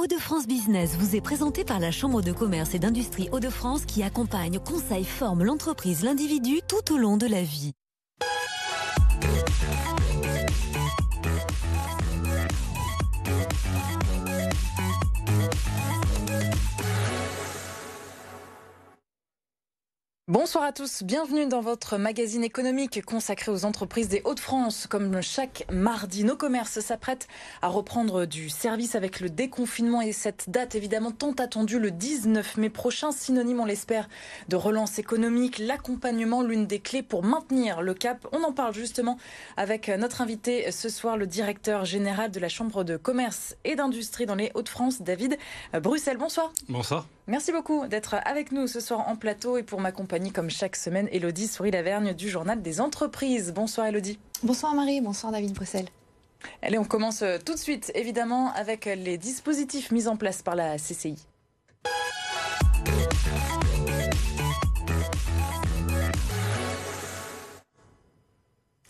Hauts-de-France Business vous est présenté par la Chambre de commerce et d'industrie Hauts-de-France qui accompagne, conseille, forme l'entreprise, l'individu tout au long de la vie. Bonsoir à tous, bienvenue dans votre magazine économique consacré aux entreprises des Hauts-de-France. Comme chaque mardi, nos commerces s'apprêtent à reprendre du service avec le déconfinement et cette date évidemment tant attendue le 19 mai prochain, synonyme on l'espère de relance économique, l'accompagnement, l'une des clés pour maintenir le cap. On en parle justement avec notre invité ce soir, le directeur général de la Chambre de commerce et d'industrie dans les Hauts-de-France, David Bruxelles. Bonsoir. Bonsoir. Merci beaucoup d'être avec nous ce soir en plateau et pour m'accompagner comme chaque semaine, Élodie Souris-Lavergne du Journal des Entreprises. Bonsoir Élodie. Bonsoir Marie, bonsoir David Bruxelles. Allez, on commence tout de suite évidemment avec les dispositifs mis en place par la CCI.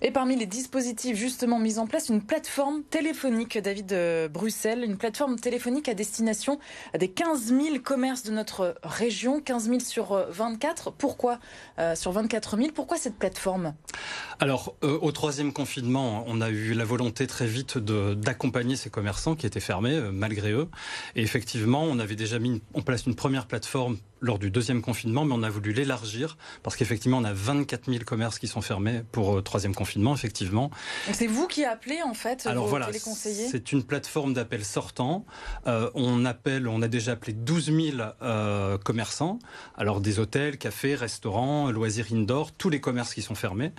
Et parmi les dispositifs justement mis en place, une plateforme téléphonique, David Bruxelles, une plateforme téléphonique à destination des 15 000 commerces de notre région, 15 000 sur 24. Pourquoi sur 24 000 ? Pourquoi cette plateforme ? Alors, au troisième confinement, on a eu la volonté très vite d'accompagner ces commerçants qui étaient fermés, malgré eux. Et effectivement, on avait déjà mis en place une première plateforme lors du deuxième confinement, mais on a voulu l'élargir parce qu'effectivement, on a 24 000 commerces qui sont fermés pour troisième confinement, effectivement. Donc c'est vous qui appelez en fait Alors vos voilà, téléconseillers ? c'est une plateforme d'appel sortant. On a déjà appelé 12 000 commerçants. Alors des hôtels, cafés, restaurants, loisirs indoor, tous les commerces qui sont fermés.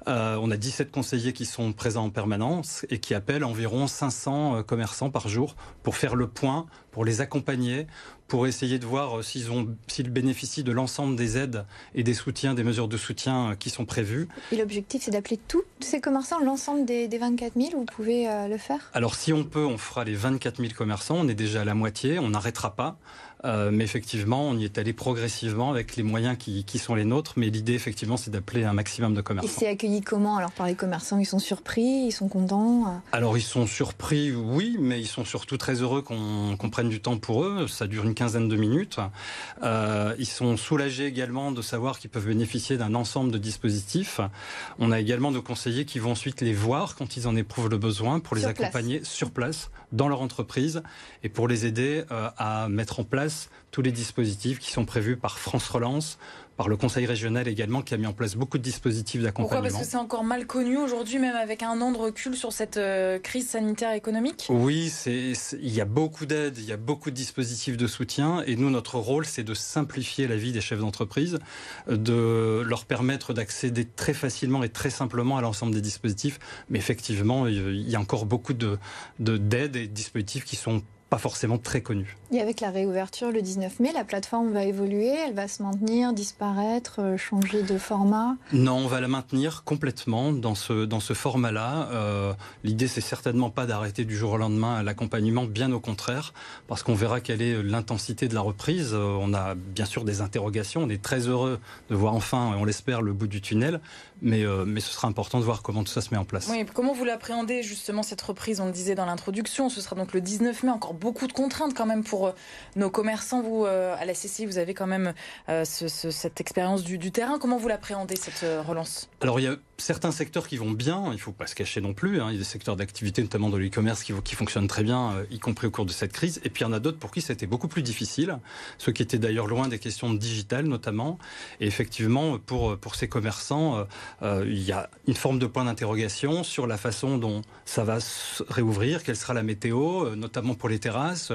On a 17 conseillers qui sont présents en permanence et qui appellent environ 500 commerçants par jour pour faire le point, pour les accompagner, pour essayer de voir s'ils bénéficient de l'ensemble des aides et des soutiens, des mesures de soutien qui sont prévues. Et l'objectif, c'est d'appeler tous ces commerçants, l'ensemble des 24 000, vous pouvez le faire ? Alors si on peut, on fera les 24 000 commerçants, on est déjà à la moitié, on n'arrêtera pas. Mais effectivement, on y est allé progressivement avec les moyens qui sont les nôtres. Mais l'idée, effectivement, c'est d'appeler un maximum de commerçants. Et c'est accueilli comment alors par les commerçants ? Ils sont surpris, ils sont contents ? Alors, ils sont surpris, oui, mais ils sont surtout très heureux qu'on prenne du temps pour eux. Ça dure une quinzaine de minutes. Ils sont soulagés également de savoir qu'ils peuvent bénéficier d'un ensemble de dispositifs. On a également nos conseillers qui vont ensuite les voir quand ils en éprouvent le besoin pour les accompagner sur place, dans leur entreprise, et pour les aider à mettre en place tous les dispositifs qui sont prévus par France Relance, par le Conseil régional également, qui a mis en place beaucoup de dispositifs d'accompagnement. Pourquoi ? Parce que c'est encore mal connu aujourd'hui, même avec un an de recul sur cette crise sanitaire économique ? Oui, il y a beaucoup d'aides, il y a beaucoup de dispositifs de soutien, et nous, notre rôle, c'est de simplifier la vie des chefs d'entreprise, de leur permettre d'accéder très facilement et très simplement à l'ensemble des dispositifs. Mais effectivement, il y a encore beaucoup d'aides et de dispositifs qui sont pas forcément très connus. Et avec la réouverture le 19 mai, la plateforme va évoluer, elle va se maintenir, disparaître, changer de format ? Non, on va la maintenir complètement dans ce format-là. L'idée, c'est certainement pas d'arrêter du jour au lendemain l'accompagnement, bien au contraire, parce qu'on verra quelle est l'intensité de la reprise. On a bien sûr des interrogations, on est très heureux de voir enfin, on l'espère, le bout du tunnel, mais ce sera important de voir comment tout ça se met en place. Oui, comment vous l'appréhendez justement cette reprise ? On le disait dans l'introduction, ce sera donc le 19 mai, encore beaucoup de contraintes quand même pour nos commerçants. Vous, à la CCI, vous avez quand même cette expérience du terrain. Comment vous l'appréhendez, cette relance ? Alors, il y a certains secteurs qui vont bien, il ne faut pas se cacher non plus. Il y a des secteurs d'activité, notamment de l'e-commerce, qui fonctionnent très bien, y compris au cours de cette crise. Et puis, il y en a d'autres pour qui c'était beaucoup plus difficile. Ceux qui étaient d'ailleurs loin des questions de digital, notamment. Et effectivement, pour ces commerçants, il y a une forme de point d'interrogation sur la façon dont ça va se réouvrir, quelle sera la météo, notamment pour les terrasses,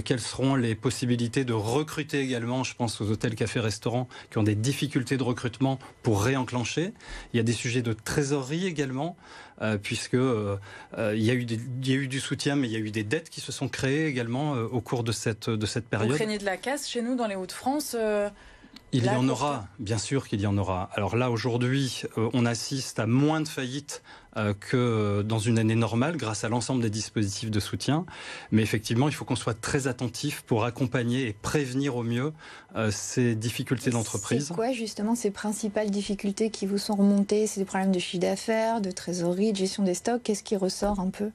quelles seront les possibilités de recruter également, je pense aux hôtels, cafés, restaurants qui ont des difficultés de recrutement pour réenclencher. Il y a des sujets de trésorerie également, puisque il y a eu du soutien, mais il y a eu des dettes qui se sont créées également au cours de cette période. Vous craignez de la casse chez nous dans les Hauts-de-France Il y en aura, bien sûr qu'il y en aura. Alors là, aujourd'hui, on assiste à moins de faillites que dans une année normale grâce à l'ensemble des dispositifs de soutien. Mais effectivement, il faut qu'on soit très attentif pour accompagner et prévenir au mieux ces difficultés d'entreprise. C'est quoi justement ces principales difficultés qui vous sont remontées? C'est des problèmes de chiffre d'affaires, de trésorerie, de gestion des stocks? Qu'est-ce qui ressort un peu?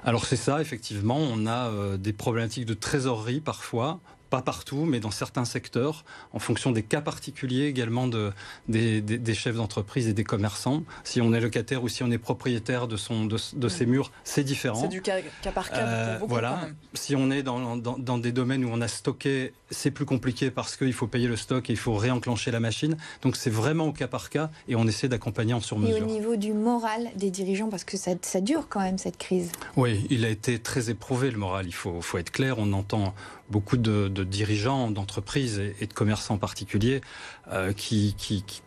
Alors c'est ça, effectivement. On a des problématiques de trésorerie parfois. Pas partout, mais dans certains secteurs, en fonction des cas particuliers également des chefs d'entreprise et des commerçants. Si on est locataire ou si on est propriétaire de ses murs, c'est différent. C'est du cas par cas pour beaucoup, voilà. quand même. Si on est dans des domaines où on a stocké, c'est plus compliqué parce qu'il faut payer le stock et il faut réenclencher la machine. Donc c'est vraiment au cas par cas et on essaie d'accompagner en sur-mesure. Et au niveau du moral des dirigeants, parce que ça dure quand même cette crise. Oui, il a été très éprouvé le moral, il faut être clair. On entend beaucoup de dirigeants d'entreprises et de commerçants en particulier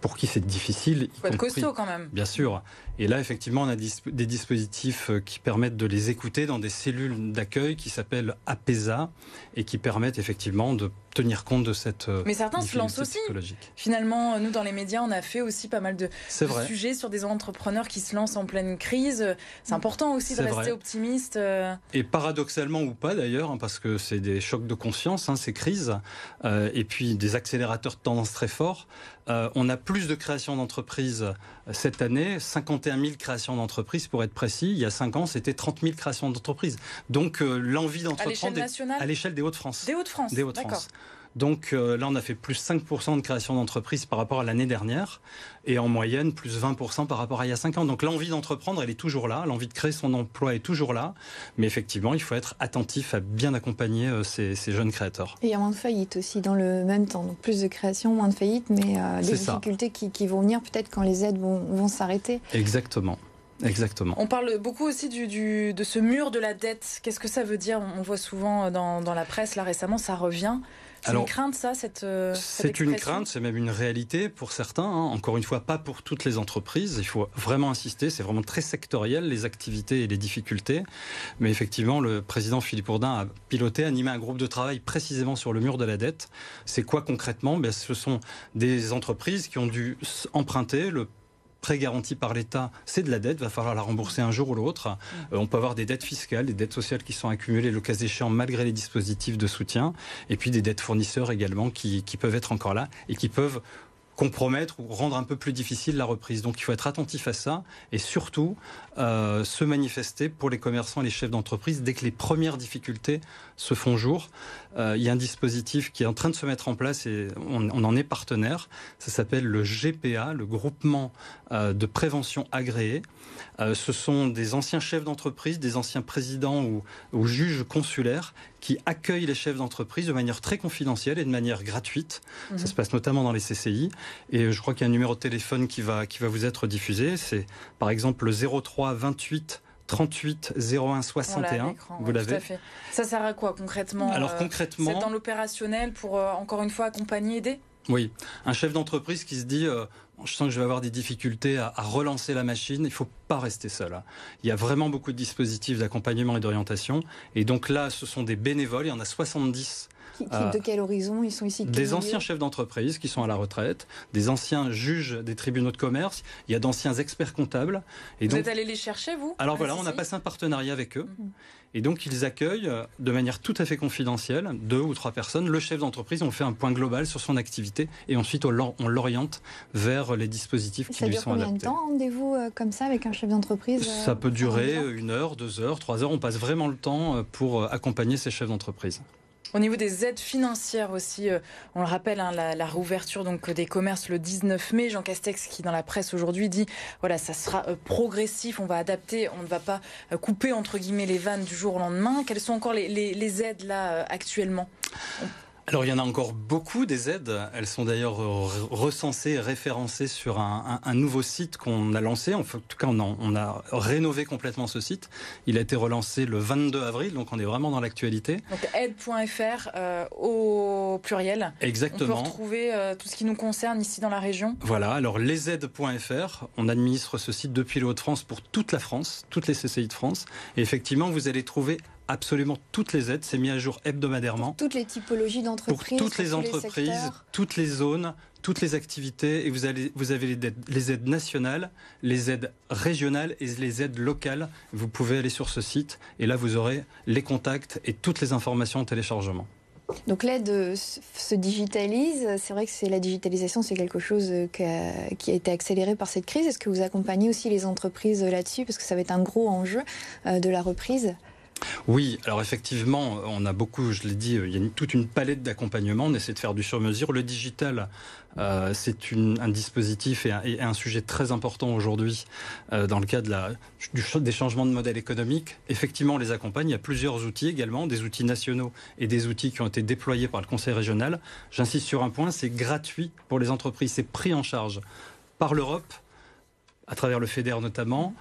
pour qui c'est difficile. Il faut être costaud quand même. Bien sûr. Et là, effectivement, on a des dispositifs qui permettent de les écouter dans des cellules d'accueil qui s'appellent APESA et qui permettent effectivement de tenir compte de cette Mais certains se lancent aussi. Finalement, nous, dans les médias, on a fait aussi pas mal de sujets sur des entrepreneurs qui se lancent en pleine crise. C'est important aussi de rester optimiste. Et paradoxalement ou pas d'ailleurs, parce que c'est des chocs de conscience, ces crises, et puis des accélérateurs de tendance très forts. On a plus de créations d'entreprises cette année, 51 000 créations d'entreprises pour être précis. Il y a 5 ans, c'était 30 000 créations d'entreprises. Donc l'envie d'entreprendre à l'échelle des Hauts-de-France. Des Hauts-de-France, d'accord. Donc là, on a fait plus 5% de création d'entreprises par rapport à l'année dernière et en moyenne plus 20% par rapport à il y a 5 ans. Donc l'envie d'entreprendre, elle est toujours là. L'envie de créer son emploi est toujours là. Mais effectivement, il faut être attentif à bien accompagner ces jeunes créateurs. Et il y a moins de faillites aussi dans le même temps. Donc plus de création, moins de faillites, mais des difficultés qui vont venir peut-être quand les aides vont s'arrêter. Exactement. On parle beaucoup aussi de ce mur de la dette. Qu'est-ce que ça veut dire? On voit souvent dans la presse, là récemment, ça revient. C'est une crainte, ça, cette c'est une crainte, c'est même une réalité pour certains. Encore une fois, pas pour toutes les entreprises. Il faut vraiment insister, c'est vraiment très sectoriel, les activités et les difficultés. Mais effectivement, le président Philippe Ourdin a piloté, animé un groupe de travail précisément sur le mur de la dette. C'est quoi concrètement? Ce sont des entreprises qui ont dû emprunter. Le prêt garanti par l'État, c'est de la dette, il va falloir la rembourser un jour ou l'autre. On peut avoir des dettes fiscales, des dettes sociales qui sont accumulées le cas échéant malgré les dispositifs de soutien, et puis des dettes fournisseurs également qui peuvent être encore là et qui peuvent compromettre ou rendre un peu plus difficile la reprise. Donc il faut être attentif à ça et surtout se manifester pour les commerçants et les chefs d'entreprise dès que les premières difficultés se font jour. Il y a un dispositif qui est en train de se mettre en place et on en est partenaire. Ça s'appelle le GPA, le groupement de prévention agréé. Ce sont des anciens chefs d'entreprise, des anciens présidents ou juges consulaires qui accueillent les chefs d'entreprise de manière très confidentielle et de manière gratuite. Ça se passe notamment dans les CCI. Et je crois qu'il y a un numéro de téléphone qui va vous être diffusé. C'est par exemple le 03 28 38 01 61. Vous l'avez. Tout à fait. Ça sert à quoi concrètement? Alors concrètement, c'est dans l'opérationnel pour encore une fois accompagner, aider? Oui, un chef d'entreprise qui se dit je sens que je vais avoir des difficultés à relancer la machine, il ne faut pas rester seul. Il y a vraiment beaucoup de dispositifs d'accompagnement et d'orientation. Et donc là, ce sont des bénévoles, il y en a 70. De quel horizon? Ils sont ici? Des anciens chefs d'entreprise qui sont à la retraite, des anciens juges des tribunaux de commerce, il y a d'anciens experts comptables. Et vous donc, êtes allé les chercher, vous? Alors voilà, on a passé un partenariat avec eux. Et donc, ils accueillent de manière tout à fait confidentielle 2 ou 3 personnes. Le chef d'entreprise, on fait un point global sur son activité et ensuite on l'oriente vers les dispositifs qui lui sont adaptés. Ça dure combien de temps, rendez-vous comme ça avec un chef d'entreprise? Ça peut durer 1 heure, 2 heures, 3 heures. On passe vraiment le temps pour accompagner ces chefs d'entreprise. Au niveau des aides financières aussi, on le rappelle, la réouverture donc des commerces le 19 mai. Jean Castex qui dans la presse aujourd'hui dit voilà, ça sera progressif, on va adapter, on ne va pas couper entre guillemets les vannes du jour au lendemain. Quelles sont encore les aides là actuellement? Alors il y en a encore beaucoup des aides, elles sont d'ailleurs recensées et référencées sur un nouveau site qu'on a lancé, en tout cas on a rénové complètement ce site, il a été relancé le 22 avril, donc on est vraiment dans l'actualité. Donc aide.fr au pluriel. Exactement. On peut retrouver tout ce qui nous concerne ici dans la région. Voilà, alors lesaides.fr, on administre ce site depuis les Hauts-de-France pour toute la France, toutes les CCI de France, et effectivement vous allez trouver absolument toutes les aides. C'est mis à jour hebdomadairement. Pour toutes les typologies d'entreprises. Pour toutes les entreprises, toutes les zones, toutes les activités. Et vous avez les aides nationales, les aides régionales et les aides locales. Vous pouvez aller sur ce site et là, vous aurez les contacts et toutes les informations en téléchargement. Donc l'aide se digitalise. C'est vrai que la digitalisation, c'est quelque chose qui a été accéléré par cette crise. Est-ce que vous accompagnez aussi les entreprises là-dessus? Parce que ça va être un gros enjeu de la reprise. Oui, alors effectivement, on a beaucoup, je l'ai dit, il y a toute une palette d'accompagnement. On essaie de faire du sur-mesure. Le digital, c'est un dispositif et un sujet très important aujourd'hui dans le cadre des changements de modèle économique. Effectivement, on les accompagne. Il y a plusieurs outils également, des outils nationaux et des outils qui ont été déployés par le Conseil régional. J'insiste sur un point, c'est gratuit pour les entreprises. C'est pris en charge par l'Europe, à travers le FEDER notamment,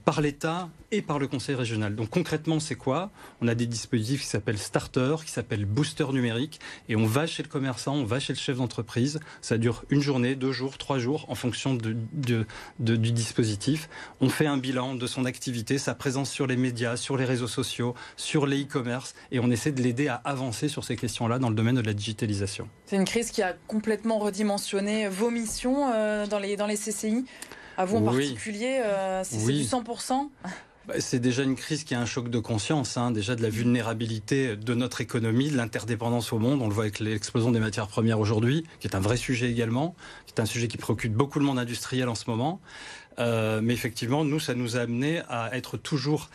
par l'État et par le Conseil régional. Donc concrètement, c'est quoi? On a des dispositifs qui s'appellent Starter, qui s'appellent Booster numérique, et on va chez le commerçant, on va chez le chef d'entreprise. Ça dure 1 journée, 2 jours, 3 jours, en fonction du dispositif. On fait un bilan de son activité, sa présence sur les médias, sur les réseaux sociaux, sur les e-commerce, et on essaie de l'aider à avancer sur ces questions-là dans le domaine de la digitalisation. C'est une crise qui a complètement redimensionné vos missions dans les CCI. À vous en particulier, c'est du 100%? C'est déjà une crise qui a un choc de conscience, déjà de la vulnérabilité de notre économie, de l'interdépendance au monde. On le voit avec l'explosion des matières premières aujourd'hui, qui est un vrai sujet également, qui est un sujet qui préoccupe beaucoup le monde industriel en ce moment. Mais effectivement, nous, ça nous a amené à être toujours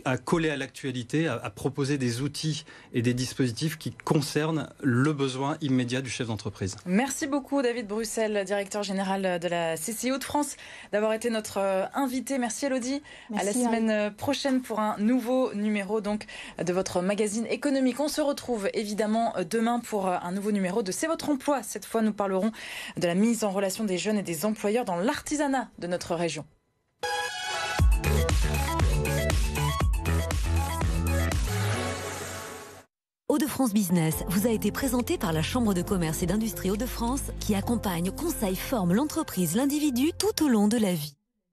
à coller à l'actualité, à proposer des outils et des dispositifs qui concernent le besoin immédiat du chef d'entreprise. Merci beaucoup David Bruxelles, directeur général de la CCI Hauts-de-France, d'avoir été notre invité. Merci Elodie. Merci, à la semaine prochaine pour un nouveau numéro donc, de votre magazine économique. On se retrouve évidemment demain pour un nouveau numéro de C'est votre emploi. Cette fois, nous parlerons de la mise en relation des jeunes et des employeurs dans l'artisanat de notre région. Hauts-de-France Business vous a été présenté par la Chambre de commerce et d'industrie Hauts-de-France qui accompagne, conseille, forme l'entreprise, l'individu tout au long de la vie.